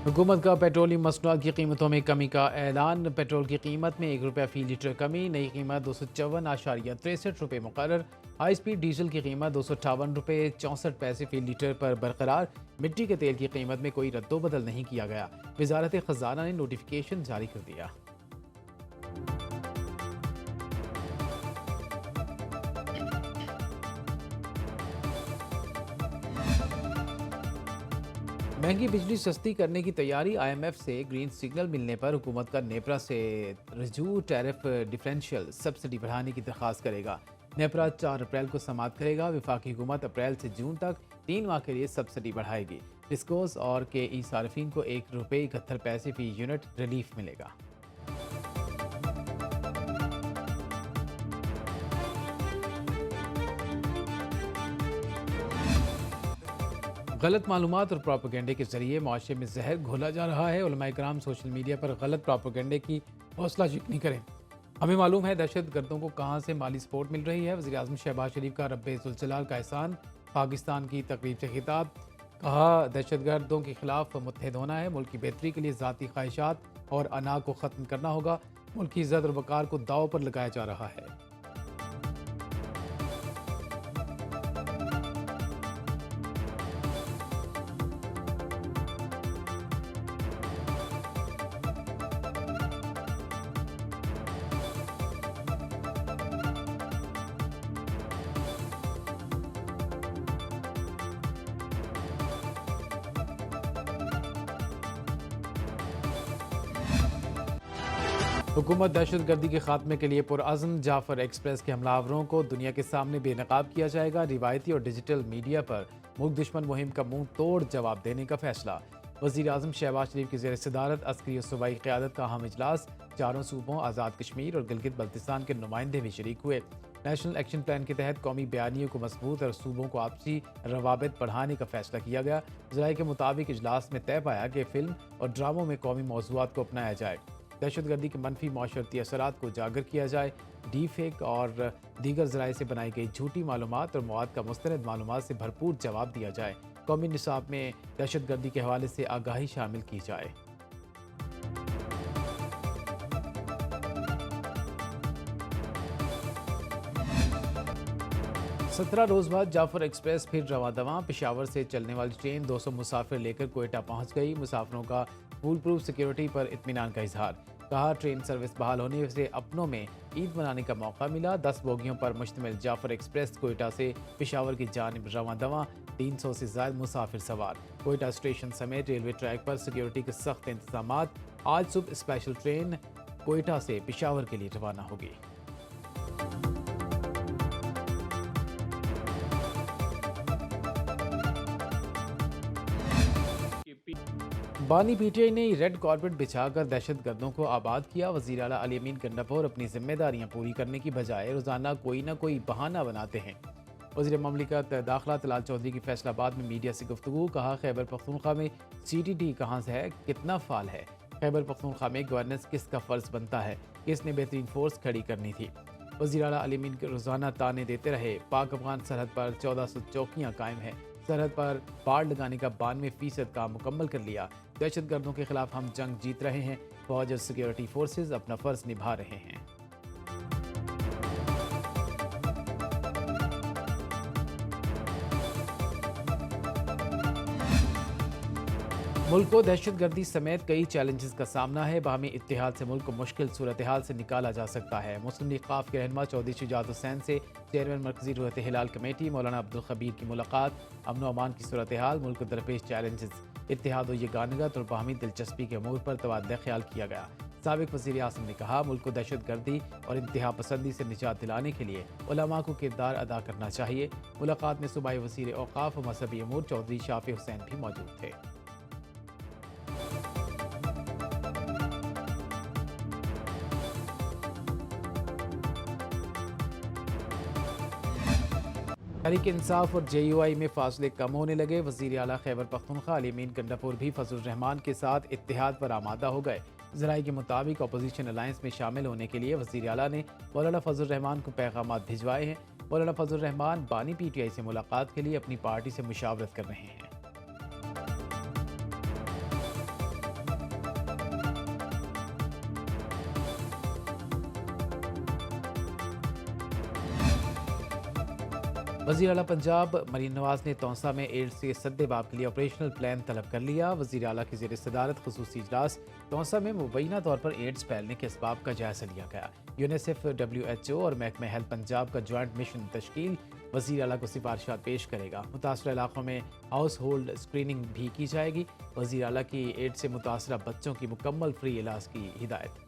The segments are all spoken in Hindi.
हुकूमत का पेट्रोलियम मसनूआत की कीमतों में कमी का ऐलान। पेट्रोल की कीमत में ₹1 फी लीटर कमी। नई कीमत 254.63 मुकर्रर। हाई स्पीड डीजल की कीमत ₹258.64 फी लीटर पर बरकरार। मिट्टी के तेल की कीमत में कोई रद्दोबदल नहीं किया गया। वजारत खजाना ने नोटिफिकेशन जारी कर दिया। महंगी बिजली सस्ती करने की तैयारी। IMF से ग्रीन सिग्नल मिलने पर हुकूमत का नेपरा से रजू टैरिफ डिफरेंशियल सब्सिडी बढ़ाने की दरख्वास्त करेगा। नेपरा 4 अप्रैल को समाप्त करेगा। वफाकी हुकूमत अप्रैल से जून तक 3 माह के लिए सब्सिडी बढ़ाएगी। डिस्कोस और KE सार्फिन को ₹1.71 फी यूनिट रिलीफ मिलेगा। गलत मालूमात और प्रोपेगेंडे के जरिए माशरे में जहर घोला जा रहा है। उलमाए कराम सोशल मीडिया पर गलत प्रोपेगेंडे की हौसला शिकनी करें। हमें मालूम है दहशत गर्दों को कहाँ से माली सपोर्ट मिल रही है। वज़ीर आज़म शहबाज शरीफ का रब्बे जुलजलाल का एहसान। पाकिस्तान की तकरीब से खिताब। कहा दहशत गर्दों के खिलाफ मुत्तहिद होना है। मुल्क की बेहतरी के लिए ज़ाती ख्वाहिशात और अना को ख़त्म करना होगा। मुल्क की इज़्ज़त और वक़ार को दाव पर लगाया जा रहा है। हुकूमत दहशत गर्दी के खात्मे के लिए पुरअज़्म। जाफर एक्सप्रेस के हमलावरों को दुनिया के सामने बेनकाब किया जाएगा। रिवायती और डिजिटल मीडिया पर मुल्क दुश्मन मुहिम का मुंह तोड़ जवाब देने का फैसला। वज़ीर आज़म शहबाज शरीफ की ज़ेर सदारत अस्करी और सूबाई क़यादत का अहम इजलास। चारों सूबों आज़ाद कश्मीर और गिलगित बल्तिस्तान के नुमाइंदे भी शरीक हुए। नेशनल एक्शन प्लान के तहत कौमी बयानियों को मजबूत और सूबों को आपसी रवाबित बढ़ाने का फैसला किया गया। ज़राए के मुताबिक इजलास में तय पाया कि फ़िल्म और ड्रामों में कौमी मौज़ूआत को अपनाया जाए। दहशत गर्दी के मनफी माशरती असरात को उजागर किया जाए। डी फेक और दीगर ज़राए से बनाई गई झूठी मालूमात और मवाद का मुस्तनद मालूमात से भरपूर जवाब दिया जाए। कौमी निसाब में दहशत गर्दी के हवाले से आगाही शामिल की जाए। 17 रोज़ बाद जाफर एक्सप्रेस फिर रवा दवा। पेशावर से चलने वाली ट्रेन 200 मुसाफिर लेकर कोयटा पहुंच गई। मुसाफिरों का फूल प्रूफ सिक्योरिटी पर इत्मीनान का इजहार। कहा ट्रेन सर्विस बहाल होने से अपनों में ईद मनाने का मौका मिला। 10 बोगियों पर मुश्तमिल जाफर एक्सप्रेस कोयटा से पेशावर की जानिब रवा दवा। 300 से ज्यादा मुसाफिर सवार। कोयटा स्टेशन समेत रेलवे ट्रैक पर सिक्योरिटी के सख्त इंतजाम। आज सुबह स्पेशल ट्रेन कोयटा से पेशावर के लिए रवाना होगी। बानी PTI ने रेड कॉर्पेट बिछाकर दहशत गर्दों को आबाद किया। वज़ीर आला अली अमीन गंडापुर अपनी जिम्मेदारियां पूरी करने की बजाय रोजाना कोई ना कोई बहाना बनाते हैं। वज़ीर ममलिकत दाखिला तलाल चौधरी की फैसलाबाद में मीडिया से गुफ्तगू। कहा खैबर पख्तूनख्वा में CTT कहाँ से है, कितना फाल है। खैबर पख्तूनख्वा में गवर्नेंस किसका फ़र्ज बनता है, किसने बेहतरीन फोर्स खड़ी करनी थी। वज़ीर आला अली अमीन रोजाना ताने देते रहे। पाक अफगान सरहद पर 1400 चौकियाँ कायम हैं। सरहद पर बाड़ लगाने का 92% काम मुकम्मल कर लिया। दहशत गर्दों के खिलाफ हम जंग जीत रहे हैं। फौज और सिक्योरिटी फोर्सेज अपना फर्ज निभा रहे हैं। मुल्क को दहशत गर्दी समेत कई चैलेंजेस का सामना है। बाहमी इत्तेहाद से मुल्क को मुश्किल सूरत हाल से निकाला जा सकता है। मुस्लिम लीग ख़ाफ के रहनुमा चौधरी शुजात हुसैन से चेयरमैन मरकजी रूहत हिलाल कमेटी मौलाना अब्दुल खबीर की मुलाकात। अमन व अमान की सूरत हाल, मुल्क को दरपेश चैलेंजेस, इत्तेहाद व यगानगत और बाहमी दिलचस्पी के अमूर पर तबादला ख्याल किया गया। साबिक वज़ीर आज़म ने कहा मुल्क को दहशत गर्दी और इंतहा पसंदी से निजात दिलाने के लिए उलमा को किरदार अदा करना चाहिए। मुलाकात में सूबाई वज़ीर औक़ाफ़ व मज़हबी अमूर चौधरी शाफ़ी हुसैन भी मौजूद थे। तहरीक इंसाफ और JUI में फासले कम होने लगे। वज़ीर आला खैबर पख्तूनख्वा अली अमीन गंडापुर भी फजलुर रहमान के साथ इत्तेहाद पर आमादा हो गए। ज़राए के मुताबिक अपोजिशन अलायंस में शामिल होने के लिए वज़ीर आला ने मौलाना फजलुर रहमान को पैगाम भिजवाए हैं। मौलाना फजलुर रहमान बानी PTI से मुलाकात के लिए अपनी पार्टी से मुशावरत कर रहे हैं। वज़ीर आला पंजाब मरीम नवाज ने तौसा में एड्स के सद्देबाब के लिए ऑपरेशनल प्लान तलब कर लिया। वज़ीर आला की ज़ेर सदारत ख़ुसूसी इजलास तौसा में मुबैना तौर पर एड्स फैलने के असबाब का जायजा लिया गया। यूनिसेफ, WHO और महकमा हेल्थ पंजाब का जॉइंट मिशन तश्कील वज़ीर आला को सिफारिशात पेश करेगा। मुतासरा इलाकों में हाउस होल्ड स्क्रीनिंग भी की जाएगी। वज़ीर आला की एड्स से मुतासरा बच्चों की मुकम्मल फ्री इलाज की हिदायत।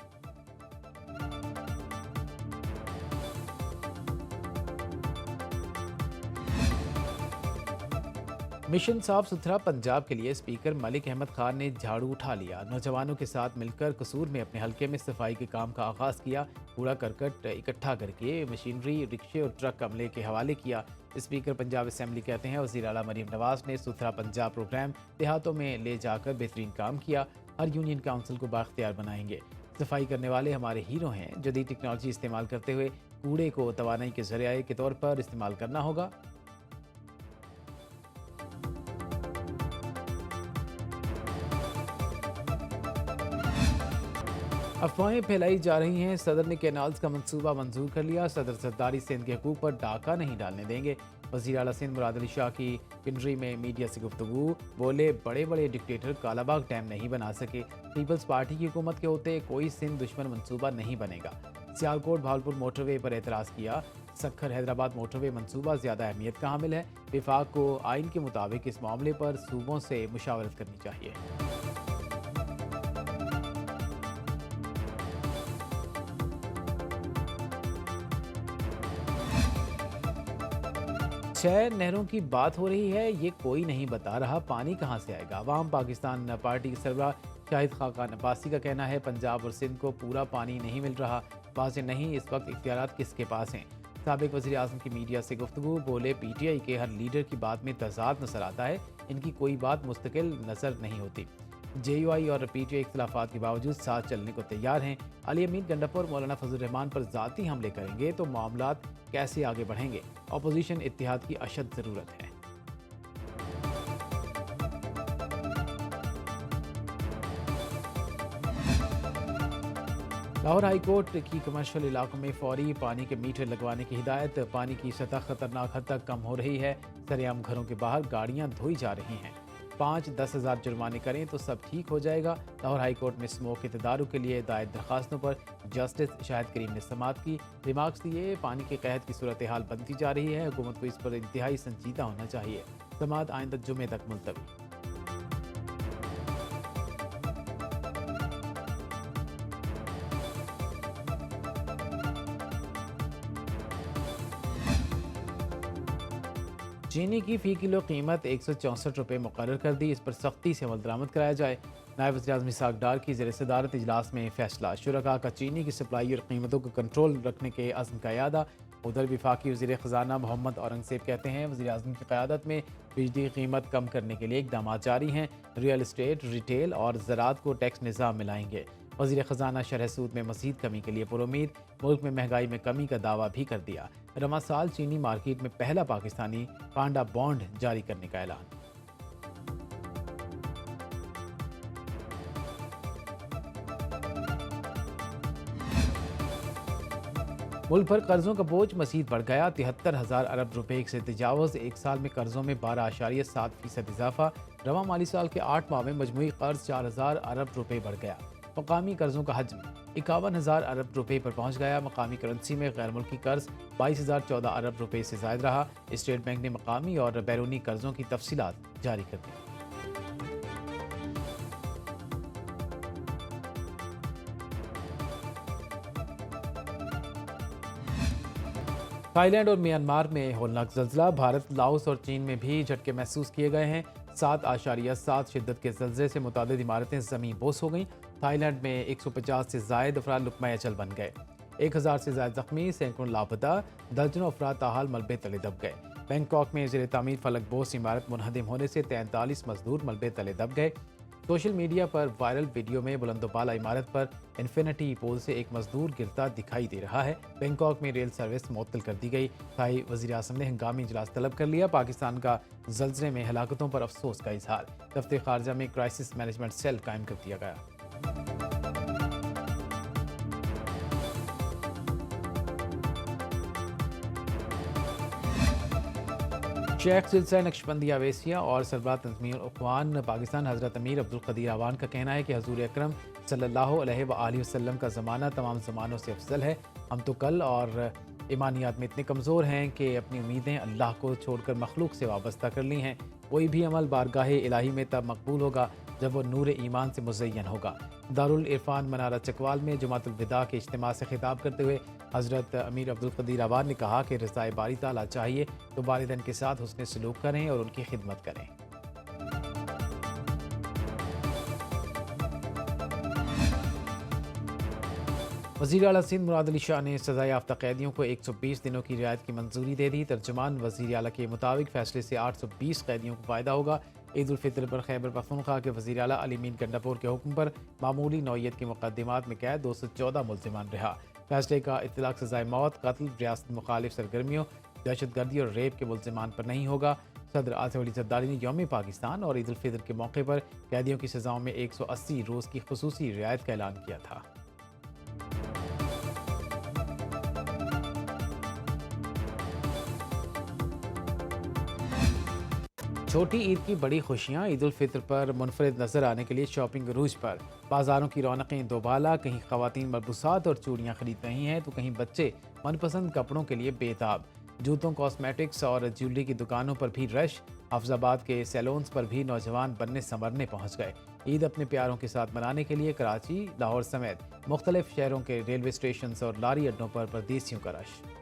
मिशन साफ सुथरा पंजाब के लिए स्पीकर मलिक अहमद खान ने झाड़ू उठा लिया। नौजवानों के साथ मिलकर कसूर में अपने हलके में सफाई के काम का आगाज किया। कूड़ा करकट इकट्ठा करके मशीनरी, रिक्शे और ट्रक अमले के हवाले किया। स्पीकर पंजाब असम्बली कहते हैं वज़ीर आला मरीम नवाज ने सुथरा पंजाब प्रोग्राम देहातों में ले जाकर बेहतरीन काम किया। हर यूनियन काउंसिल को बाख्तियार बनाएंगे। सफाई करने वाले हमारे हीरो हैं। जदीद टेक्नोलॉजी इस्तेमाल करते हुए कूड़े को तवानाई के जरिए के तौर पर इस्तेमाल करना होगा। अफवाहें फैलाई जा रही हैं। सदर ने कैनाल्स का मंसूबा मंजूर कर लिया। सदर सरदारी सिंध के हकूक पर डाका नहीं डालने देंगे। वज़ीर आला सिंध मुराद अली शाह की पिंडरी में मीडिया से गुफ्तगू, बोले बड़े बड़े डिक्टेटर कालाबाग डैम नहीं बना सके। पीपल्स पार्टी की हुकूमत के होते कोई सिंध दुश्मन मंसूबा नहीं बनेगा। सियालकोट भावलपुर मोटरवे पर एतराज़ किया। सक्खर हैदराबाद मोटरवे मंसूबा ज़्यादा अहमियत का हामिल है। विफाक को आइन के मुताबिक इस मामले पर सूबों से मुशावरत करनी चाहिए। 6 नहरों की बात हो रही है, ये कोई नहीं बता रहा पानी कहाँ से आएगा। अवाम पाकिस्तान पार्टी के सरबराह शाहिद खाकान अब्बासी का कहना है पंजाब और सिंध को पूरा पानी नहीं मिल रहा। वाज़ेह नहीं इस वक्त इख्तियारात किसके पास हैं। साबिक वज़ीर आज़म की मीडिया से गुफ्तगू, बोले PTI के हर लीडर की बात में तज़ाद नजर आता है। इनकी कोई बात मुस्तकिल नज़र नहीं होती। JUI और PTI इख्तिलाफात के बावजूद साथ चलने को तैयार हैं। अली अमीन गंडापुर मौलाना फजल रहमान पर ज़ाती हमले करेंगे तो मामलात कैसे आगे बढ़ेंगे। अपोजिशन इत्तेहाद की अशद ज़रूरत है। लाहौर हाई कोर्ट की कमर्शियल इलाकों में फौरी पानी के मीटर लगवाने की हिदायत। पानी की सतह खतरनाक हद तक कम हो रही है। सरेआम घरों के बाहर गाड़ियां धोई जा रही हैं। 5-10 हज़ार जुर्माने करें तो सब ठीक हो जाएगा। लाहौर हाई कोर्ट में स्मोक के तदारुक के लिए दायर दरखास्तों पर जस्टिस शाहिद करीम ने समाअत की। रिमार्क्स दिए, पानी के कहत की सूरत हाल बनती जा रही है। हुकूमत को इस पर इंतहाई संजीदा होना चाहिए। समाअत आइंदा जुमे तक मुलतवी। चीनी की फ़ी किलो कीमत 164 रुपये मुकर्रर कर दी। इस पर सख्ती से अमल दरामद कराया जाए। नायब वज़ीर-ए-आज़म इसहाक डार की ज़ेर सदारत इजलास में फैसला। शुरका का चीनी की सप्लाई और कीमतों को कंट्रोल रखने के अज़्म का यादा। उधर वफाकी वज़ीर ख़ज़ाना मोहम्मद औरंगज़ेब कहते हैं वज़ीर-ए-आज़म की क़यादत में बिजली की कीमत कम करने के लिए इक़दाम जारी हैं। रियल इस्टेट, रिटेल और ज़राअत को टैक्स निज़ाम में लाएंगे। वज़ीर ख़ज़ाना शरह सूद में मज़ीद कमी के लिए पुरुमीद। मुल्क में महंगाई में कमी का दावा भी कर दिया। रवा साल चीनी मार्केट में पहला पाकिस्तानी पांडा बॉन्ड जारी करने का ऐलान। मुल्क पर कर्जों का बोझ मज़ीद बढ़ गया। 73,000 अरब रुपए से तजावज़। एक साल में कर्जों में 12.7% इजाफा। रवा माली साल के 8 माह में मजमूई कर्ज 4,000 अरब रुपए बढ़ गया। मकामी कर्जों का हजम 51,000 अरब रुपए पर पहुंच गया। मकामी करेंसी में गैर मुल्की कर्ज 22,014 अरब रुपए से ज़ायद रहा। स्टेट बैंक ने मकामी और बैरूनी कर्जों की तफसीलात जारी कर दी। थाईलैंड और म्यांमार में होलनाक ज़ल्ज़ला। भारत, लाओस और चीन में भी झटके महसूस किए गए हैं। 7.7 शिद्दत के ज़ल्ज़ले से मुतादिद इमारतें ज़मीन बोस हो गईं। थाईलैंड में 150 से ज़ायद अफराद लुक़मा अचल बन गए। 1000 से ज़ायद ज़ख्मी, सैकड़ों लापता, दर्जनों अफराद ताहाल मलबे तले दब गए। बैंकॉक में ज़ेर तामीर फलक बोस इमारत मुनहदिम होने से 43 मजदूर मलबे तले दब गए। सोशल मीडिया पर वायरल वीडियो में बुलंदोबाला इमारत पर इन्फिनिटी पोल से एक मजदूर गिरता दिखाई दे रहा है। बैंकॉक में रेल सर्विस मुअत्तल कर दी गई। थाई वज़ीर आज़म ने हंगामी इजलास तलब कर लिया। पाकिस्तान का ज़ल्ज़ले में हलाकतों पर अफसोस का इजहार। दफ्तर खारजा में क्राइसिस मैनेजमेंट सेल कायम कर दिया गया। शेख सिलसिला नक्शबंदी अवेसिया और सरबराह तंज़ीम अख़वान पाकिस्तान हज़रत अमीर अब्दुल क़दीर अवान का कहना है कि हज़ूर अकरम सल्लल्लाहु अलैहि वसल्लम का ज़माना तमाम ज़मानों से अफजल है। हम तो कल और ईमानियात में इतने कमज़ोर हैं कि अपनी उम्मीदें अल्लाह को छोड़कर मखलूक से वाबस्ता कर ली हैं। कोई भी अमल बारगाह इलाही में तब मकबूल होगा जब वो नूर ईमान से मुज़य्यन होगा। दारुल इरफान मनारा चकवाल में जुमातुल विदा के इज्तिमा से खिताब करते हुए हज़रत अमीर अब्दुल क़दीर अवान ने कहा कि रज़ाए बारी ताला चाहिए तो वालिदैन के साथ हुस्न सलूक करें और उनकी खिदमत करें। वज़ीर आला सिंध मुराद अली शाह ने सज़ा याफ्ता कैदियों को 120 दिनों की रियायत की मंजूरी दे दी। तर्जुमान वज़ीर आला के मुताबिक फैसले से 820 कैदियों को फ़ायदा होगा। ईद उल फितर पर खैबर पख्तूनख्वा के वज़ीर आला अली मीन गंडापुर के हुक्म पर मामूली नौयत के मुकदमात में कैद 214 मुल्ज़िमान रहा। फैसले का इत्तलाक सज़ाए मौत, कत्ल, रियासत मुखालिफ सरगर्मियों, दहशतगर्दी और रेप के मुल्ज़िमान पर नहीं होगा। सदर आसिफ अली ज़रदारी ने यौम पाकिस्तान और ईद उल फितर के मौके पर कैदियों की सज़ाओं में 180 रोज़ की खुसूसी रियायत का ऐलान किया था। छोटी ईद की बड़ी खुशियां ईद उल फितर पर मुनफरिद नजर आने के लिए शॉपिंग अरूज पर। बाजारों की रौनकें दोबाला, कहीं खवातीन मलबूसात और चूड़ियां खरीद रही हैं तो कहीं बच्चे मनपसंद कपड़ों के लिए बेताब। जूतों, कॉस्मेटिक्स और ज्वेलरी की दुकानों पर भी रश। हाफिजाबाद के सैलून्स पर भी नौजवान बनने संवरने पहुंच गए। ईद अपने प्यारों के साथ मनाने के लिए कराची, लाहौर समेत मुख्तलिफ शहरों के रेलवे स्टेशन और लारी अड्डों पर परदेसियों का रश।